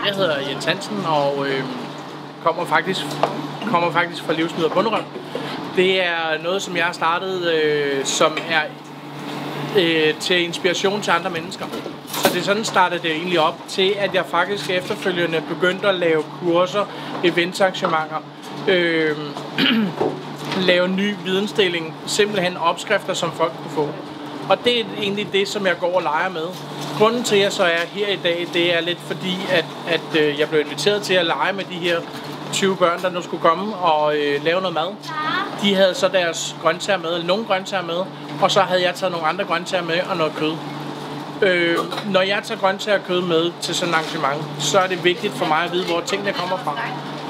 Jeg hedder Jens Hansen og kommer faktisk fra Livsnyder Bunderøv. Det er noget, som jeg har startet, som er til inspiration til andre mennesker. Så det sådan startede det egentlig op til, at jeg faktisk efterfølgende begyndte at lave kurser, eventarrangementer, lave ny vidensdeling, simpelthen opskrifter, som folk kunne få. Og det er egentlig det, som jeg går og leger med. Grunden til, at jeg så er her i dag, det er lidt fordi, at jeg blev inviteret til at lege med de her 20 børn, der nu skulle komme og lave noget mad. De havde så deres grøntsager med, eller nogle grøntsager med, og så havde jeg taget nogle andre grøntsager med og noget kød. Når jeg tager grøntsager og kød med til sådan et arrangement, så er det vigtigt for mig at vide, hvor tingene kommer fra.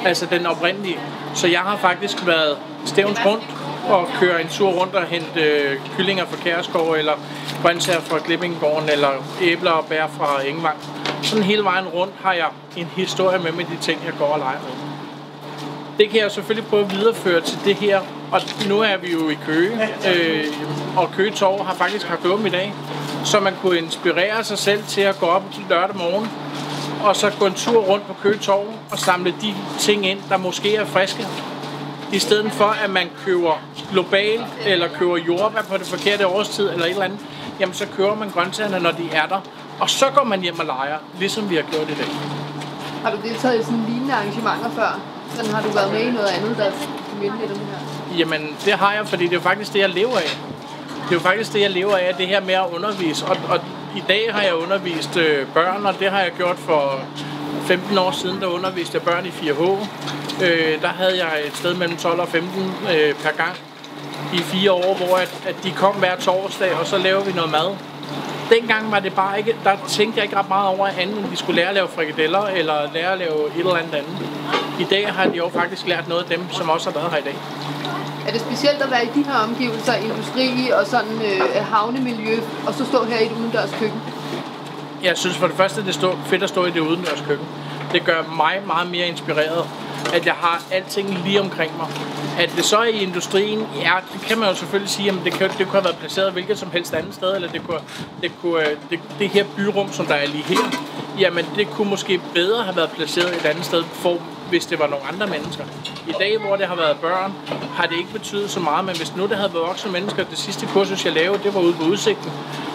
Altså den oprindelige. Så jeg har faktisk været stævns rundt og køre en tur rundt og hente kyllinger fra Kæreskov, eller grøntsager fra Glippinggården, eller æbler og bær fra Engvang. Sådan hele vejen rundt har jeg en historie med de ting, jeg går og leger med. Det kan jeg selvfølgelig prøve at videreføre til det her, og nu er vi jo i Køge, og Køge Torv har faktisk haft åbent i dag, så man kunne inspirere sig selv til at gå op lørdag morgen, og så gå en tur rundt på Køge Torv og samle de ting ind, der måske er friske. I stedet for, at man køber globalt, eller køber jordbær på det forkerte årstid, eller et eller andet, jamen så køber man grøntsagerne, når de er der, og så går man hjem og leger, ligesom vi har gjort i dag. Har du deltaget i sådan lignende arrangementer før? Sådan har du været med i noget andet, der minder lidt om det her? Jamen, det har jeg, fordi det er jo faktisk det, jeg lever af. Det er jo faktisk det, jeg lever af, det her med at undervise. Og i dag har jeg undervist børn, og det har jeg gjort for 15 år siden, der underviste jeg børn i 4H. Der havde jeg et sted mellem 12 og 15 per gang i 4 år, hvor at de kom hver torsdag, og så lavede vi noget mad. Dengang var det bare ikke, der tænkte jeg ikke ret meget over andet, end vi skulle lære at lave frikadeller, eller lære at lave et eller andet. I dag har de jo faktisk lært noget af dem, som også har været her i dag. Er det specielt at være i de her omgivelser, industri og sådan havnemiljø, og så stå her i et udendørs køkken? Jeg synes for det første, det er fedt at stå i det udendørs køkken. Det gør mig meget mere inspireret, at jeg har alting lige omkring mig. At det så er i industrien, ja, det kan man jo selvfølgelig sige, at det kunne have været placeret hvilket som helst andet sted, eller det her byrum, som der er lige her, jamen det kunne måske bedre have været placeret et andet sted, hvis det var nogle andre mennesker. I dag, hvor det har været børn, har det ikke betydet så meget, men hvis nu det havde været voksne mennesker, det sidste kursus, jeg lavede, det var ude på udsigten,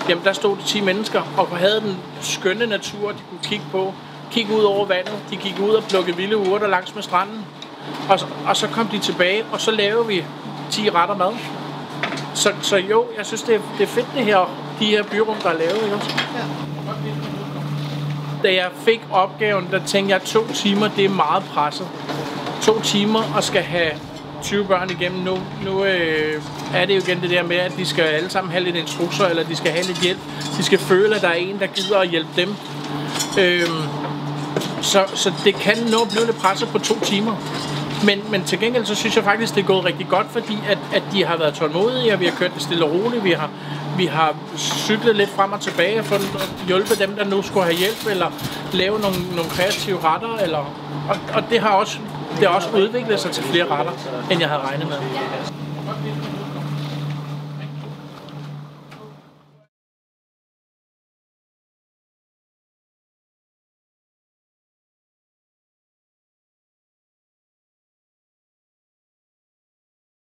jamen der stod de 10 mennesker, og havde den skønne natur, de kunne kigge på, kigge ud over vandet, de gik ud og plukkede vilde urter langs med stranden, og så kom de tilbage, og så lavede vi 10 retter mad. Så jo, jeg synes, det er fedt det her, de her byrum, der er lavet, ikke også? Ja. Da jeg fik opgaven, der tænkte jeg, 2 timer, det er meget presset. 2 timer og skal have 20 børn igennem. Nu er det jo igen det der med, at de skal alle sammen have lidt instrukser, eller de skal have lidt hjælp. De skal føle, at der er en, der gider at hjælpe dem. Så det kan nå at blive lidt presset på 2 timer. Men til gengæld, så synes jeg faktisk, det er gået rigtig godt, fordi at de har været tålmodige, og vi har kørt det stille og roligt. Vi har cyklet lidt frem og tilbage for at hjælpe dem, der nu skulle have hjælp, eller lave nogle kreative retter. Og det har også udviklet sig til flere retter, end jeg havde regnet med.